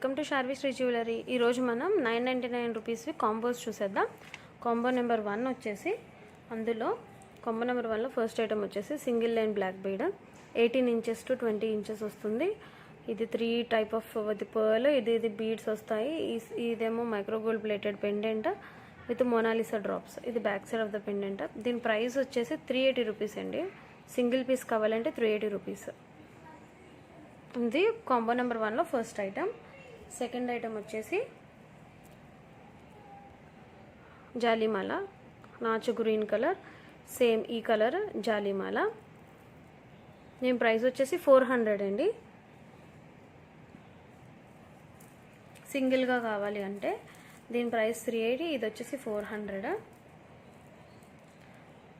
Welcome to Sharvi Sri jewellery. ఈరోజు మనం 999 రూపీస్వి కాంబోస్ చూసేద్దాం. కాంబో నెంబర్ 1 వచ్చేసి, అందులో కాంబో నెంబర్ 1లో ఫస్ట్ ఐటమ్ వచ్చేసి single line black bead 18 inches to 20 inches వస్తుంది. ఇది 3 టైప్ ఆఫ్ విత్ పర్ల్, ఇది బీడ్స్ వస్తాయి. ఇదేమో micro gold plated pendant with Mona Lisa drops. ఇది back side of the pendant. దీని ప్రైస్ వచ్చేసి 380 రూపీస్ అండి. సింగిల్ పీస్ కావాలంటే 380 రూపీస్. ఇది కాంబో నెంబర్ 1లో ఫస్ట్ ఐటమ్. సెకండ్ ఐటమ్ వచ్చేసి జాలీమాల, నాచు గ్రీన్ కలర్, సేమ్ ఈ కలర్ జాలీమాల. దీని ప్రైస్ వచ్చేసి 400 అండి. సింగిల్గా కావాలి అంటే దీని ప్రైస్ 380, ఇది వచ్చేసి 400.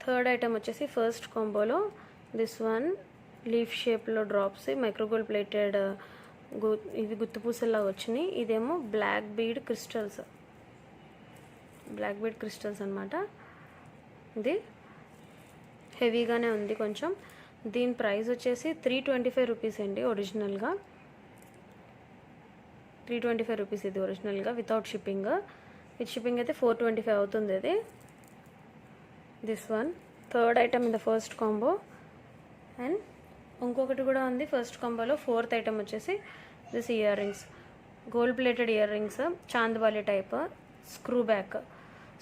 థర్డ్ ఐటమ్ వచ్చేసి ఫస్ట్ కాంబోలో దిస్ వన్ లీఫ్ షేప్లో డ్రాప్స్, మైక్రోగోల్డ్ ప్లేటెడ్ ఇవి గుత్తుపూసల్లా వచ్చినాయి. ఇదేమో బ్లాక్ బీడ్ క్రిస్టల్స్ అనమాట. ఇది హెవీగానే ఉంది కొంచెం. దీని ప్రైస్ వచ్చేసి 325 రూపీస్ అండి. ఒరిజినల్గా 325 రూపీస్ ఇది ఒరిజినల్గా, వితౌట్ షిప్పింగ్. విత్ షిప్పింగ్ అయితే 425 అవుతుంది. ఇది this one third item in the first combo. And ఇంకొకటి కూడా ఉంది ఫస్ట్ కాంబోలో. ఫోర్త్ ఐటమ్ వచ్చేసి this ear rings, gold plated ear rings, chandbali type, screw back,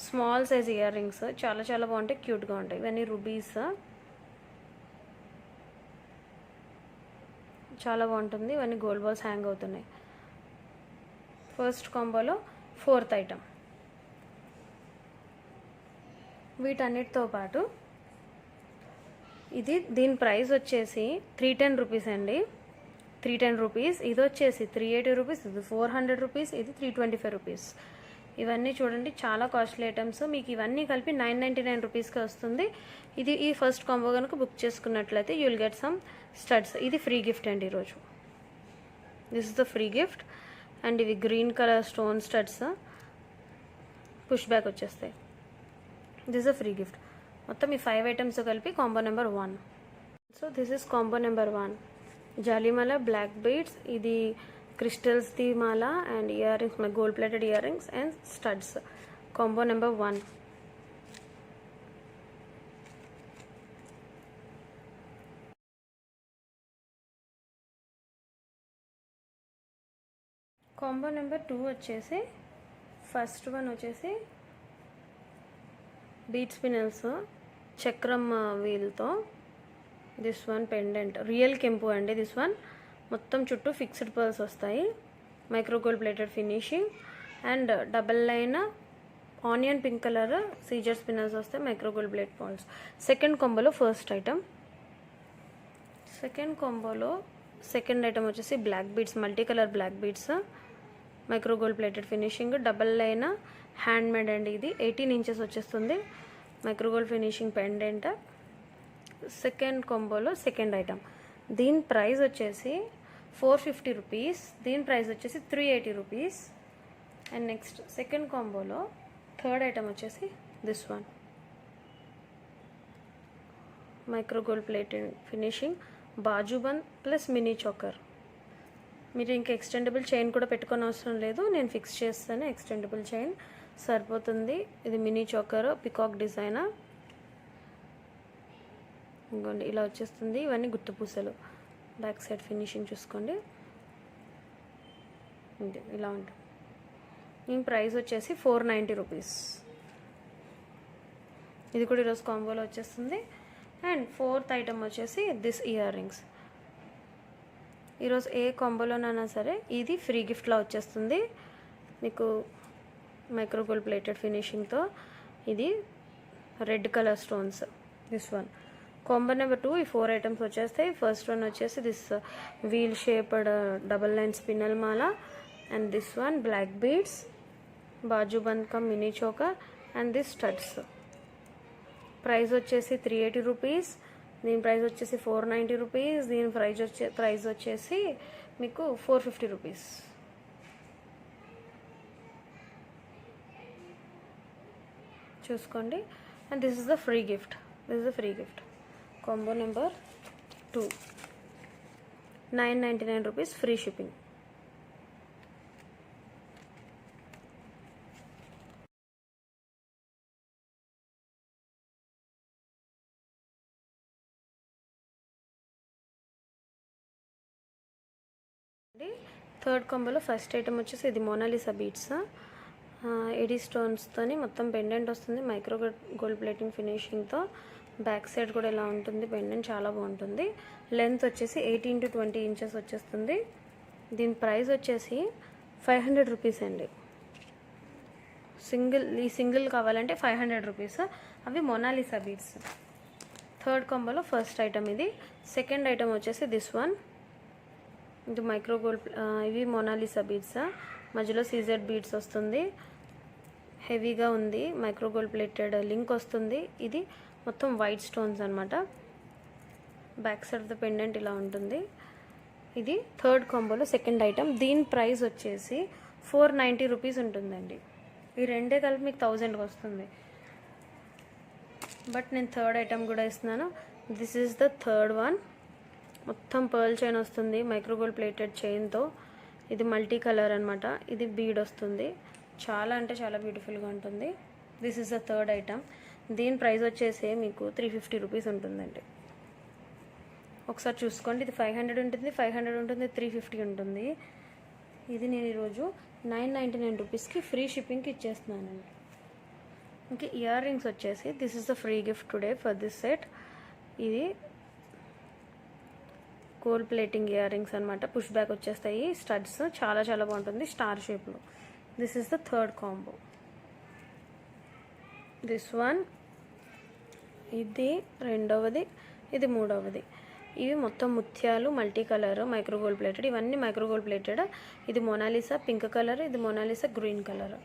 small size ear rings. చాలా చాలా బాగుంటాయి, క్యూట్గా ఉంటాయి. ఇవన్నీ రూబీస్, చాలా బాగుంటుంది. ఇవన్నీ గోల్డ్ బాల్స్ హ్యాంగ్ అవుతున్నాయి. ఫస్ట్ కాంబోలో ఫోర్త్ ఐటమ్. వీటన్నిటితో పాటు దీని ప్రైస్ వచ్చేసి 310 రూపీస్ అండి. 310 రూపీస్. ఇది వచ్చేసి 380 రూపీస్, ఇది 400 రూపీస్, ఇది 325 రూపీస్. ఇవన్నీ చూడండి చాలా కాస్ట్లీ ఐటమ్స్. మీకు ఇవన్నీ కలిపి 999 రూపీస్కి వస్తుంది. ఈ ఫస్ట్ కాంబో కనుక బుక్ చేసుకున్నట్లయితే you will get some studs. ఇది ఫ్రీ గిఫ్ట్ అండి ఈరోజు. This is the free gift. And ఇవి green colour stone studs, push back వచ్చేస్తాయి. This is the free gift. మొత్తం ఈ 5 ఐటమ్స్ కలిపి combo number 1. So this is combo number 1. జాలీమాల black beads, ఇది క్రిస్టల్స్ ది మాల, and earrings, gold plated earrings and studs. Combo number 1. Combo number 2 వచ్చేసి, first one వచ్చేసి bead spinels చక్రం వీల్తో. దిస్ వన్ పెండెంట్ రియల్ కెంపు అండి. దిస్ వన్ మొత్తం చుట్టూ ఫిక్స్డ్ పర్ల్స్ వస్తాయి, micro gold plated finishing, and double line onion pink colour Caesar spinners వస్తాయి, మైక్రోగోల్డ్ ప్లేట్ పర్ల్స్. సెకండ్ కాంబోలో ఫస్ట్ ఐటమ్. సెకండ్ కాంబోలో సెకండ్ ఐటమ్ వచ్చేసి black beads, multi colour black beads, micro gold plated finishing, double line handmade అండి. ఇది 18 inches వచ్చేస్తుంది, micro gold finishing pendant. Second కాంబోలో second item. దీని price వచ్చేసి 450 రూపీస్. దీని ప్రైస్ వచ్చేసి 380 రూపీస్. అండ్ నెక్స్ట్ సెకండ్ కాంబోలో థర్డ్ ఐటమ్ వచ్చేసి this one micro gold plated finishing, బాజుబంద్ ప్లస్ మినీ చోకర్. మీరు ఇంకా ఎక్స్టెండబుల్ చైన్ కూడా పెట్టుకొని అవసరం లేదు, నేను ఫిక్స్ చేస్తాను. ఎక్స్టెండబుల్ చైన్ సరిపోతుంది. ఇది మినీ చోకర్, పికాక్ డిజైన్. ఇంకోండి ఇలా వచ్చేస్తుంది. ఇవన్నీ గుత్తుపూసలు. బ్యాక్ సైడ్ ఫినిషింగ్ చూసుకోండి, ఇలా ఉంటుంది. ఈ ప్రైస్ వచ్చేసి 490 రూపీస్. ఇది కూడా ఈరోజు కాంబోలో వచ్చేస్తుంది. అండ్ ఫోర్త్ ఐటమ్ వచ్చేసి దిస్ ఇయర్ రింగ్స్. ఈరోజు ఏ కాంబోలోనైనా సరే ఇది ఫ్రీ గిఫ్ట్లా వచ్చేస్తుంది మీకు, మైక్రోగోల్డ్ ప్లేటెడ్ ఫినిషింగ్తో. ఇది red colour stones. This one combo number 2. ఈ 4 ఐటమ్స్ వచ్చేస్తాయి. ఫస్ట్ వన్ వచ్చేసి this wheel shaped double line spinel మాల, and this one black beads, బాజుబంద్ cum mini choker, and this studs. Price వచ్చేసి 380 రూపీస్. దీని price వచ్చేసి 490 రూపీస్. దీని price వచ్చేసి మీకు 450 రూపీస్. చూసుకోండి. And this is the free gift. Combo number 2. 999 rupees free shipping. అండి థర్డ్ కాంబోలో ఫస్ట్ ఐటమ్ వచ్చేసి ఇది మోనాలిసా బీడ్స్, ఎడీ స్టోన్స్తోని మొత్తం పెండెంట్ వస్తుంది, మైక్రో గోల్డ్ ప్లేటింగ్ ఫినిషింగ్తో. బ్యాక్ సైడ్ కూడా ఇలా ఉంటుంది పెండెంట్, చాలా బాగుంటుంది. లెంత్ వచ్చేసి 18 to 20 ఇంచెస్ వచ్చేస్తుంది. దీని ప్రైస్ వచ్చేసి 500 రూపీస్ అండి. సింగిల్ కావాలంటే 500 రూపీస్. అవి మోనాలిసా బీడ్స్. థర్డ్ కాంబోలో ఫస్ట్ ఐటమ్ ఇది. సెకండ్ ఐటమ్ వచ్చేసి దిస్ వన్, ఇది మైక్రో గోల్డ్, ఇవి మోనాలిసా బీడ్స్, మధ్యలో సీజెడ్ బీడ్స్ వస్తుంది, హెవీగా ఉంది, మైక్రో గోల్డ్ ప్లేటెడ్ లింక్ వస్తుంది. ఇది మొత్తం వైట్ స్టోన్స్ అనమాట. Back side of the pendant ఇలా ఉంటుంది. ఇది థర్డ్ కాంబోలో సెకండ్ ఐటమ్. దీని ప్రైస్ వచ్చేసి 490 రూపీస్ ఉంటుందండి. ఈ రెండే కలిపి మీకు 1000కి వస్తుంది. బట్ నేను థర్డ్ ఐటమ్ కూడా ఇస్తున్నాను. This is the third one. మొత్తం పర్ల్ చైన్ వస్తుంది మైక్రో గోల్డ్ ప్లేటెడ్ చైన్తో. ఇది మల్టీ కలర్ అనమాట. ఇది బీడ్ వస్తుంది, చాలా అంటే చాలా బ్యూటిఫుల్గా ఉంటుంది. This is the third item. దీని ప్రైస్ వచ్చేసి మీకు 350 రూపీస్ ఉంటుందండి. ఒకసారి చూసుకోండి. ఇది 500 ఉంటుంది, 500 ఉంటుంది, 350 ఉంటుంది. ఇది నేను ఈరోజు 999 రూపీస్కి ఫ్రీ షిప్పింగ్కి ఇచ్చేస్తున్నానండి. ఇంకా ఇయర్ రింగ్స్ వచ్చేసి this is the free gift today for this set. ఇది గోల్డ్ ప్లేటింగ్ ఇయర్ రింగ్స్ అనమాట. పుష్ బ్యాక్ వచ్చేస్తాయి, స్టడ్స్, చాలా చాలా బాగుంటుంది, స్టార్ షేప్లో. This is the third combo. This one, ఇది రెండవది, ఇది మూడవది. ఇవి మొత్తం ముత్యాలు, multi colour, micro gold plated. ఇవన్నీ మైక్రో గోల్డ్ ప్లేటెడ్. ఇది మోనాలిసా పింక్ కలర్, ఇది మోనాలిసా గ్రీన్ కలర్,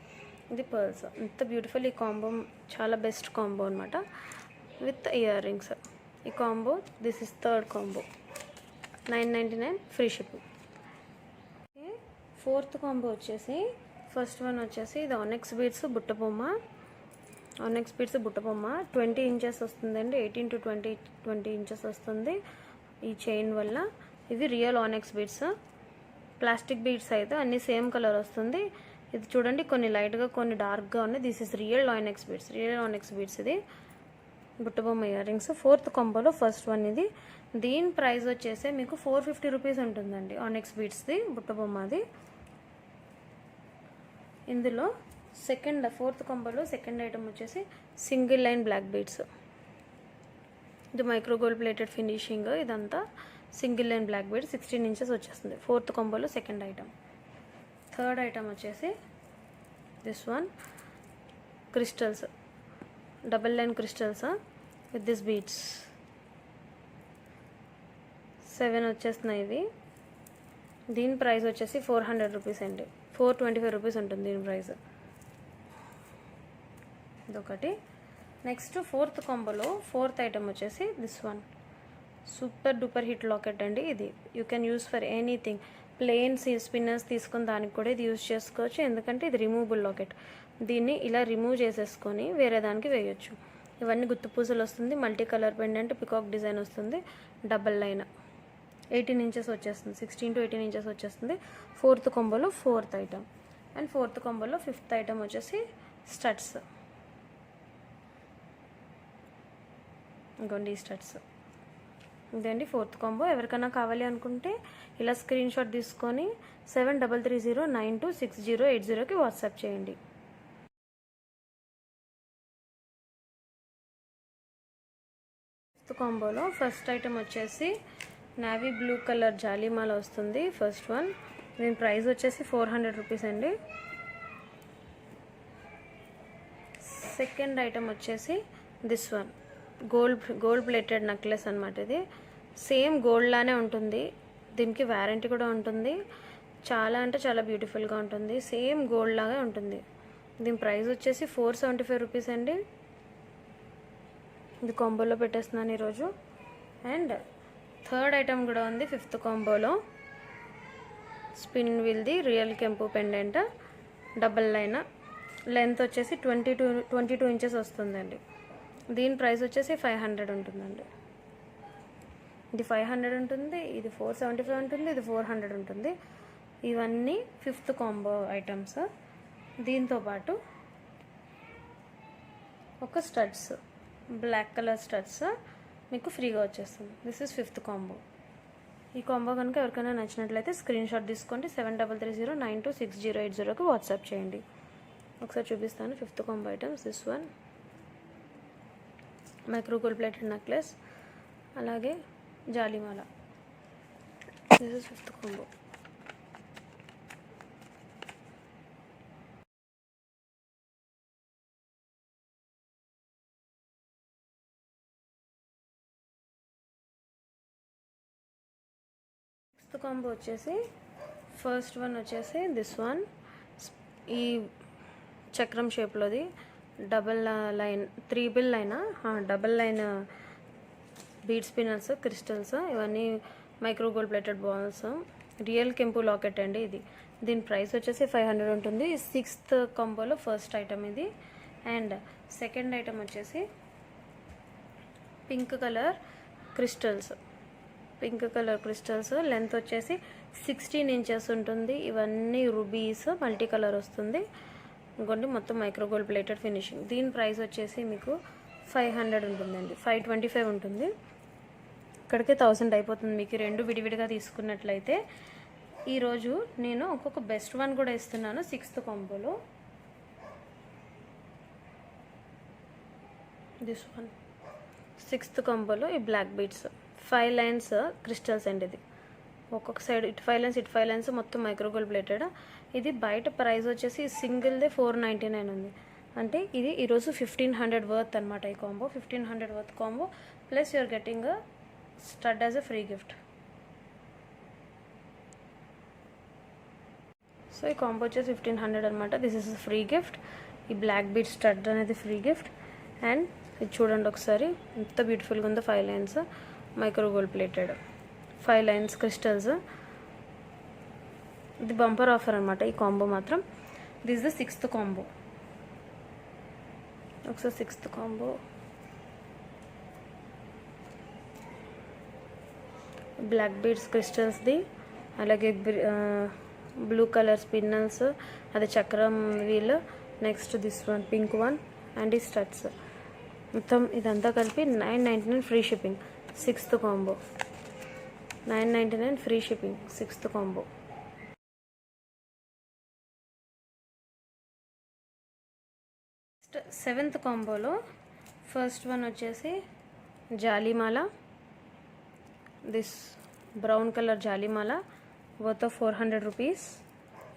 ఇది పర్ల్స్. ఇంత బ్యూటిఫుల్ ఈ కాంబో, చాలా బెస్ట్ కాంబో అనమాట విత్ ఇయర్ రింగ్స్. ఈ combo this is third combo, 999 free shipping. Fourth combo వచ్చేసి ఫస్ట్ వన్ వచ్చేసి ఇది ఆనెక్స్ బీడ్స్ బుట్టబొమ్మ. ఆనెక్స్ బీడ్స్ బుట్టబొమ్మ 20 ఇంచెస్ వస్తుందండి. 18 to 20 ఇంచెస్ వస్తుంది ఈ చైన్ వల్ల. ఇవి real onyx beads. Plastic beads అయితే అన్ని సేమ్ కలర్ వస్తుంది. ఇది చూడండి, కొన్ని లైట్గా కొన్ని డార్క్గా ఉన్నాయి. This is real onyx beads, real onyx beads. ఇది బుట్టబొమ్మ ఇయర్ రింగ్స్. ఫోర్త్ కాంబోలో ఫస్ట్ వన్ ఇది. దీని ప్రైస్ వచ్చేసి మీకు 450 రూపీస్ ఉంటుందండి. ఆనెక్స్ బీడ్స్ది బుట్టబొమ్మది. ఇందులో ఫోర్త్ కాంబోలో సెకండ్ ఐటమ్ వచ్చేసి సింగిల్ లైన్ బ్లాక్ బీడ్స్. ఇది మైక్రో గోల్డ్ ప్లేటెడ్ ఫినిషింగ్. ఇదంతా single line black bead 16 inches వచ్చేస్తుంది. ఫోర్త్ కాంబోలో సెకండ్ ఐటమ్. థర్డ్ ఐటమ్ వచ్చేసి this one, crystals, double line crystals with this beads. 7 వచ్చేస్తున్నాయి ఇవి. దీని ప్రైస్ వచ్చేసి 400 రూపీస్ అండి. 425 రూపీస్ ఉంటుంది దీని ప్రైస్. ఇదొకటి. నెక్స్ట్ ఫోర్త్ కాంబోలో ఫోర్త్ ఐటమ్ వచ్చేసి this one, super duper hit locket అండి. ఇది you can use for anything. Plain spinners తీసుకొని దానికి కూడా ఇది యూజ్ చేసుకోవచ్చు, ఎందుకంటే ఇది రిమూవబుల్ లాకెట్. దీన్ని ఇలా రిమూవ్ చేసేసుకొని వేరే దానికి వేయొచ్చు. ఇవన్నీ గుత్తు పూసలు వస్తుంది, multi colour pendant, peacock design వస్తుంది, డబల్ లైన్, 18 ఇంచెస్ వచ్చేస్తుంది, 16 to 18 ఇంచెస్ వచ్చేస్తుంది. ఫోర్త్ కాంబోలో ఫోర్త్ ఐటమ్. అండ్ ఫోర్త్ కాంబోలో ఫిఫ్త్ ఐటమ్ వచ్చేసి స్టడ్స్. ఇంకోండి ఈ స్టడ్స్. ఇదండి ఫోర్త్ కాంబో. ఎవరికైనా కావాలి అనుకుంటే ఇలా స్క్రీన్ షాట్ తీసుకొని 7330926080కి వాట్సాప్ చేయండి. ఫిఫ్త్ కాంబోలో ఫస్ట్ ఐటమ్ వచ్చేసి నావీ బ్లూ కలర్ జాలీమాల వస్తుంది. First one. దీని ప్రైస్ వచ్చేసి 400 రూపీస్ అండి. సెకండ్ ఐటమ్ వచ్చేసి this one, gold plated necklace అనమాట. ఇది సేమ్ గోల్డ్ లానే ఉంటుంది, దీనికి వారంటీ కూడా ఉంటుంది. చాలా అంటే చాలా బ్యూటిఫుల్గా ఉంటుంది, సేమ్ గోల్డ్ లాగా ఉంటుంది. దీని ప్రైస్ వచ్చేసి 475 రూపీస్ అండి. ఇది కాంబోలో పెట్టేస్తున్నాను ఈరోజు. అండ్ థర్డ్ ఐటమ్ కూడా ఉంది ఫిఫ్త్ కాంబోలో. స్పిన్ వీల్ది రియల్ కెంపు పెండెంట్, డబల్ లైన్, లెంత్ వచ్చేసి 22 ఇంచెస్ వస్తుందండి. దీని ప్రైస్ వచ్చేసి 500 ఉంటుందండి. ఇది 500 ఉంటుంది, ఇది 475 ఉంటుంది, ఇది 400 ఉంటుంది. ఇవన్నీ ఫిఫ్త్ కాంబో ఐటమ్స్. దీంతోపాటు ఒక స్టడ్స్, బ్లాక్ కలర్ స్టడ్స్ మీకు ఫ్రీగా వచ్చేస్తుంది. This is fifth combo. ఈ కాంబో కనుక ఎవరికైనా నచ్చినట్లయితే స్క్రీన్ షాట్ తీసుకోండి. 7330926080కి వాట్సాప్ చేయండి. ఒకసారి చూపిస్తాను. 5th combo items. This one micro gold plated necklace, అలాగే జాలిమాల. This is 5th combo. Combo వచ్చేసి ఫస్ట్ వన్ వచ్చేసి దిస్ వన్, ఈ చక్రం షేప్లోది double line, 3 bill line, double line bead spinners, crystals, ఇవన్నీ micro gold plated balls, real కెంపు locket అండి ఇది. దీని ప్రైస్ వచ్చేసి 500 ఉంటుంది. 6th కాంబోలో ఫస్ట్ ఐటమ్ ఇది. అండ్ సెకండ్ ఐటమ్ వచ్చేసి పింక్ కలర్ క్రిస్టల్స్, లెంత్ వచ్చేసి 16 ఇంచెస్ ఉంటుంది. ఇవన్నీ రూబీస్, మల్టీ కలర్ వస్తుంది. ఇంకోటి మొత్తం మైక్రో గోల్డ్ ప్లేటెడ్ ఫినిషింగ్. దీని ప్రైస్ వచ్చేసి మీకు 500 ఉంటుందండి, 525 ఉంటుంది. ఇక్కడికే 1000 అయిపోతుంది మీకు రెండు విడివిడిగా తీసుకున్నట్లయితే. ఈరోజు నేను ఒక్కొక్క బెస్ట్ వన్ కూడా ఇస్తున్నాను 6th కాంబోలో. దిస్ వన్ 6th కాంబోలో ఈ బ్లాక్ బీడ్స్ 5 లైన్స్ క్రిస్టల్స్ అండి. ఇది ఒక్కొక్క సైడ్ ఇటు 5 లైన్స్, ఇటు 5 లైన్స్, మొత్తం మైక్రో గోల్డ్ ప్లేటెడ్. ఇది బయట ప్రైస్ వచ్చేసి సింగిల్దే 499 ఉంది. అంటే ఇది ఈరోజు 1500 వర్త్ అనమాట. ఈ combo 1500 worth combo, plus you're getting a stud as a free gift. So ఈ కాంబో వచ్చేసి 1500 అనమాట. This is free gift. ఈ బ్లాక్ బీడ్ స్టడ్ అనేది ఫ్రీ గిఫ్ట్. అండ్ ఇది చూడండి ఒకసారి ఎంత బ్యూటిఫుల్గా ఉందో. 5 lines micro gold plated, 5 lines crystals. ఇది బంపర్ ఆఫర్ అనమాట ఈ కాంబో మాత్రం. This the 6th combo. ఒకసారి 6th కాంబో బ్లాక్ బీడ్స్ క్రిస్టల్స్ది, అలాగే బ్లూ కలర్ స్పిన్నల్స్, అది చక్రం wheel. Next this one pink one and ఈ స్టడ్స్. మొత్తం ఇదంతా కలిపి 999 free shipping. 6th combo 999 free shipping. 6th combo. Seventh కాంబోలో ఫస్ట్ వన్ వచ్చేసి జాలిమాల. దిస్ బ్రౌన్ కలర్ జాలిమాల వర్త్ ఆఫ్ 400 రూపీస్.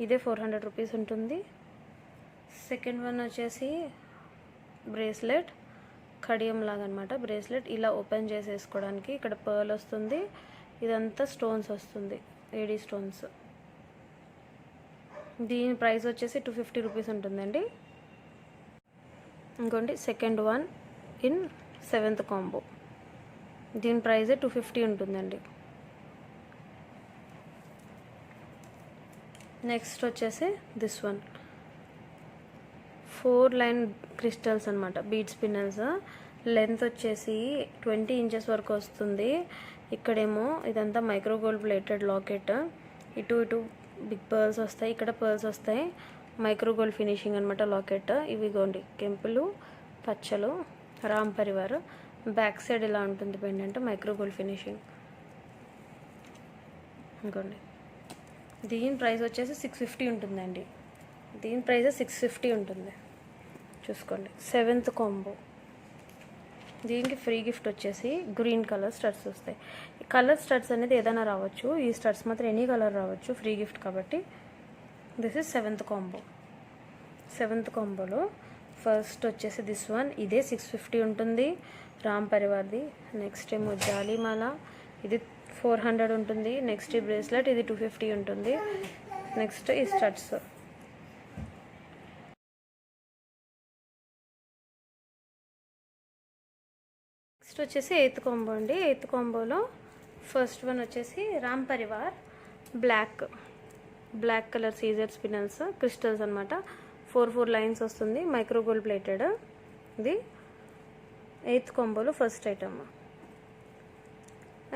ఇదే 400 రూపీస్ ఉంటుంది. సెకండ్ వన్ వచ్చేసి బ్రేస్లెట్, కడియం లాగా అనమాట. బ్రేస్లెట్ ఇలా ఓపెన్ చేసేసుకోవడానికి ఇక్కడ పర్ల్ వస్తుంది, ఇదంతా స్టోన్స్ వస్తుంది, ఏడీ స్టోన్స్. దీని ప్రైస్ వచ్చేసి 250 రూపీస్ ఉంటుందండి. ఇంకోండి second one in 7th combo. దీని ప్రైస్ 250 ఉంటుందండి. నెక్స్ట్ వచ్చేసి దిస్ వన్ 4 లైన్ క్రిస్టల్స్ అనమాట, బీడ్ స్పిన్నర్స్. లెంత్ వచ్చేసి 20 ఇంచెస్ వరకు వస్తుంది. ఇక్కడేమో ఇదంతా మైక్రో గోల్డ్ ప్లేటెడ్ లాకెట్. ఇటు బిగ్ పర్ల్స్ వస్తాయి, ఇక్కడ పర్ల్స్ వస్తాయి. మైక్రో గోల్డ్ ఫినిషింగ్ అనమాట లాకెట్. ఇవి గోండి కెంపులు, పచ్చలు, రామ్ పరివార్. బ్యాక్ సైడ్ ఇలా ఉంటుంది పెండెంట్, మైక్రో గోల్డ్ ఫినిషింగ్. ఇంకోండి దీని ప్రైస్ వచ్చేసి 650 ఉంటుందండి. దీని ప్రైస్ 650 ఉంటుంది, చూసుకోండి. 7th combo. దీనికి ఫ్రీ గిఫ్ట్ వచ్చేసి గ్రీన్ కలర్ స్టడ్స్ వస్తాయి. ఈ కలర్ స్టడ్స్ అనేది ఏదైనా రావచ్చు, ఈ స్టడ్స్ మాత్రం ఎనీ కలర్ రావచ్చు, ఫ్రీ గిఫ్ట్ కాబట్టి. This is 7th combo. 7th కాంబోలో ఫస్ట్ వచ్చేసి దిస్ వన్, ఇదే 650 ఉంటుంది, రామ్ పరివార్ది. నెక్స్ట్ ఏమో జాలిమాల, ఇది 400 ఉంటుంది. నెక్స్ట్ ఈ బ్రేస్లెట్, ఇది 250 ఉంటుంది. నెక్స్ట్ ఈ స్టడ్స్. నెక్స్ట్ వచ్చేసి 8th కాంబో అండి. 8th కాంబోలో ఫస్ట్ వన్ వచ్చేసి Ram Parivar black colour Caesar spinels crystals అనమాట. 4 లైన్స్ వస్తుంది, మైక్రో గోల్డ్ ప్లేటెడ్. ఇది 8th కాంబోలో first item.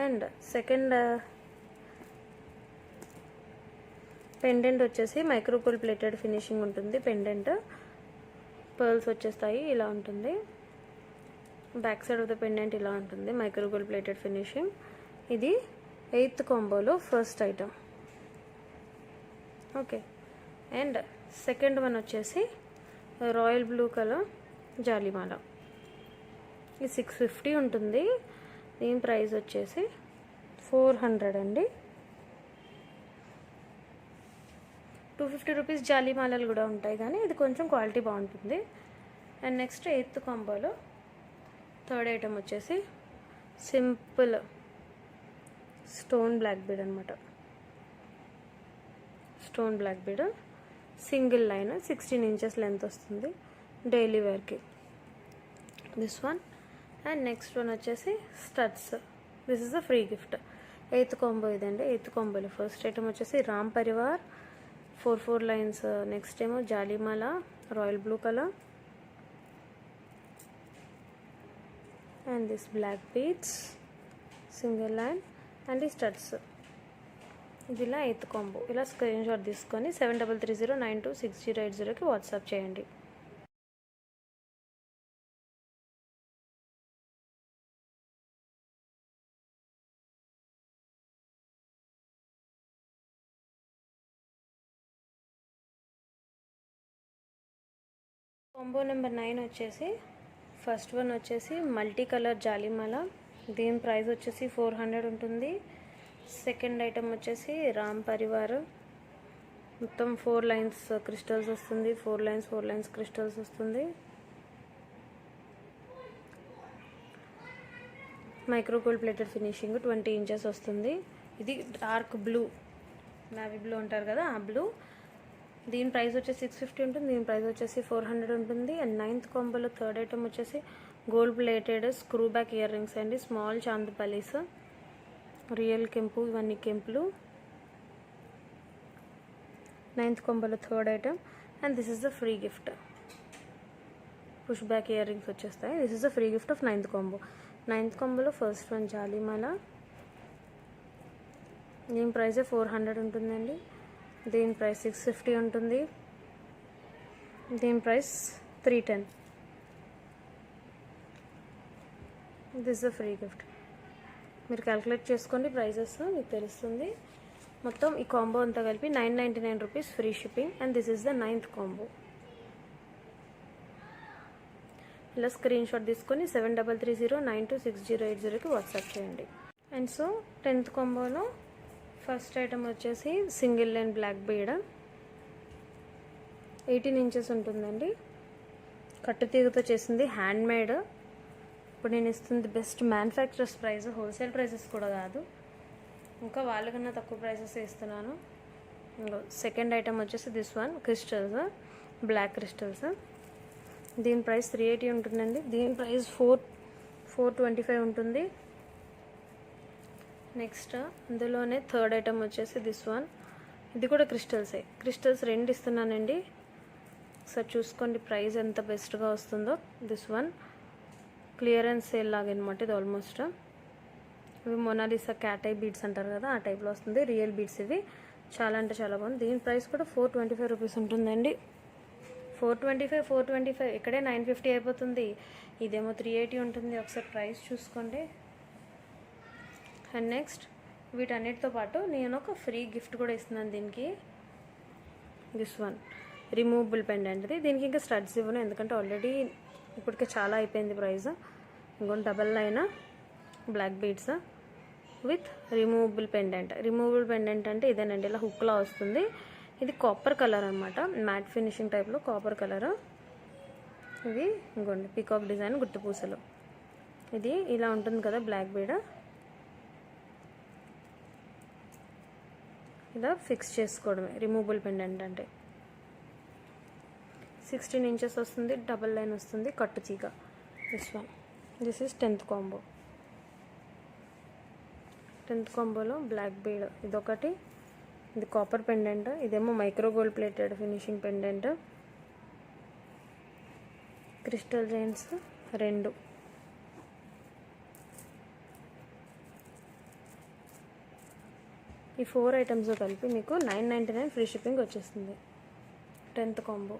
And second pendant వచ్చేసి మైక్రో గోల్డ్ ప్లేటెడ్ ఫినిషింగ్ ఉంటుంది. పెండెంట్ పర్ల్స్ వచ్చేస్తాయి, ఇలా ఉంటుంది. Back side of the pendant ఇలా ఉంటుంది, మైక్రో గోల్డ్ ప్లేటెడ్ ఫినిషింగ్. ఇది 8th కాంబోలో first item. Okay, and second one వచ్చేసి రాయల్ బ్లూ కలర్ జాలిమాల. ఇది 650 ఉంటుంది. దీని ప్రైస్ వచ్చేసి 400 అండి. 250 రూపీస్ జాలిమాలలు కూడా ఉంటాయి, కానీ ఇది కొంచెం క్వాలిటీ బాగుంటుంది. అండ్ నెక్స్ట్ 8th కాంబోలో థర్డ్ ఐటమ్ వచ్చేసి సింపుల్ స్టోన్ బ్లాక్ బీడ్ అనమాట. Stone black bead single line 16 inches length వస్తుంది డైలీ వేర్కి. This one. And next one వచ్చేసి studs. This is a free gift. 8th combo ఇదండి. 8th కాంబోలో first item వచ్చేసి Ram Parivar 4 lines. Next ఏమో జాలిమాల royal blue colour and this black beads single line and ఈ studs. ఇది ఇలా 8th కాంబో. ఇలా స్క్రీన్ షాట్ తీసుకొని 7330926080కి వాట్సాప్ చేయండి. కాంబో నెంబర్ 9 వచ్చేసి ఫస్ట్ వన్ వచ్చేసి మల్టీ కలర్ జాలిమాల. దీని ప్రైస్ వచ్చేసి 400 ఉంటుంది. సెకండ్ ఐటమ్ వచ్చేసి రామ్ పరివార్. మొత్తం 4 లైన్స్ క్రిస్టల్స్ వస్తుంది. 4 లైన్స్ క్రిస్టల్స్ వస్తుంది. Micro gold plated finishing 20 inches వస్తుంది. ఇది డార్క్ బ్లూ, నావీ బ్లూ అంటారు కదా, ఆ బ్లూ. దీని ప్రైస్ వచ్చేసి 650 ఉంటుంది. దీని ప్రైస్ వచ్చేసి 400 ఉంటుంది. అండ్ 9th కాంబోలో థర్డ్ ఐటమ్ వచ్చేసి gold plated screw back earrings అండి. స్మాల్ చాందుపల్లీస్, రియల్ కెంపు, ఇవన్నీ కెంపులు. 9th కాంబోలో third item. And this is the free gift. Push back earrings వచ్చేస్తాయి. This is the free gift of 9th combo. 9th కాంబోలో first one జాలిమాల. దీని ప్రైస్ 400 ఉంటుందండి. దీని ప్రైస్ 650 ఉంటుంది. దీని price 310. This the free gift. మీరు క్యాల్కులేట్ చేసుకోండి, ప్రైజెస్ మీకు తెలుస్తుంది. మొత్తం ఈ కాంబో అంతా కలిపి 999 rupees free shipping. And this is the 9th combo. ఇలా స్క్రీన్ షాట్ తీసుకొని 7330926080కి వాట్సాప్ చేయండి. అండ్ సో 10th కాంబోలో ఫస్ట్ ఐటమ్ వచ్చేసి single line black bead 18 inches ఉంటుందండి. కట్టుతీగతో చేసింది, హ్యాండ్ మేడ్. ఇప్పుడు నేను ఇస్తుంది best manufacturers price, wholesale prices కూడా కాదు. ఇంకా వాళ్ళకన్నా తక్కువ ప్రైసెస్ ఇస్తున్నాను. సెకండ్ ఐటమ్ వచ్చేసి this one crystals, black crystals. దీని ప్రైస్ 380 ఉంటుందండి. దీని ప్రైస్ 425 ఉంటుంది. నెక్స్ట్ అందులోనే థర్డ్ ఐటమ్ వచ్చేసి దిస్ వన్. ఇది కూడా క్రిస్టల్సే. క్రిస్టల్స్ 2 ఇస్తున్నానండి. ఒకసారి చూసుకోండి ప్రైస్ ఎంత బెస్ట్గా వస్తుందో. దిస్ వన్ క్లియరెన్స్ సేల్ లాగా అనమాట ఇది. ఆల్మోస్ట్ ఇవి మొనాలిసా క్యాట్ ఐ బీడ్స్ అంటారు కదా, ఆ టైప్లో వస్తుంది. రియల్ బీడ్స్ ఇవి. చాలా అంటే చాలా బాగుంది. దీని ప్రైస్ కూడా 425 రూపీస్ ఉంటుందండి. 425 ఇక్కడే 950 అయిపోతుంది. ఇదేమో 380 ఉంటుంది. ఒకసారి ప్రైస్ చూసుకోండి. అండ్ నెక్స్ట్ వీటన్నిటితో పాటు నేను ఒక ఫ్రీ గిఫ్ట్ కూడా ఇస్తున్నాను దీనికి. దిస్ వన్ రిమూవబుల్ పెండెంట్ది. దీనికి ఇంకా స్టడ్స్ ఇవ్వను, ఎందుకంటే ఆల్రెడీ ఇప్పటికే చాలా అయిపోయింది ప్రైస్. ఇంకొన్ని double line black beads with removable pendant. Removable pendant అంటే ఇదేనండి, ఇలా హుక్లా వస్తుంది. ఇది కాపర్ కలర్ అనమాట, మ్యాట్ ఫినిషింగ్ టైప్లో కాపర్ కలర్. ఇవి ఇంకోండి పీకాక్ డిజైన్ గుట్టు పూసలు. ఇది ఇలా ఉంటుంది కదా బ్లాక్ బీడ్. ఇలా ఫిక్స్ చేసుకోవడమే రిమూవబుల్ పెండెంట్ అంటే. 16 ఇంచెస్ వస్తుంది, డబల్ లైన్ వస్తుంది, కట్టు తీగ. This one. This is 10th combo. 10th కాంబోలో బ్లాక్ బీడ్ ఇదొకటి. ఇది కాపర్ పెండెంట్. ఇదేమో micro gold plated finishing pendant. Crystal chains 2. ఈ 4 ఐటమ్స్ కలిపి మీకు 999 ఫ్రీ షిప్పింగ్ వచ్చేస్తుంది. 10th combo.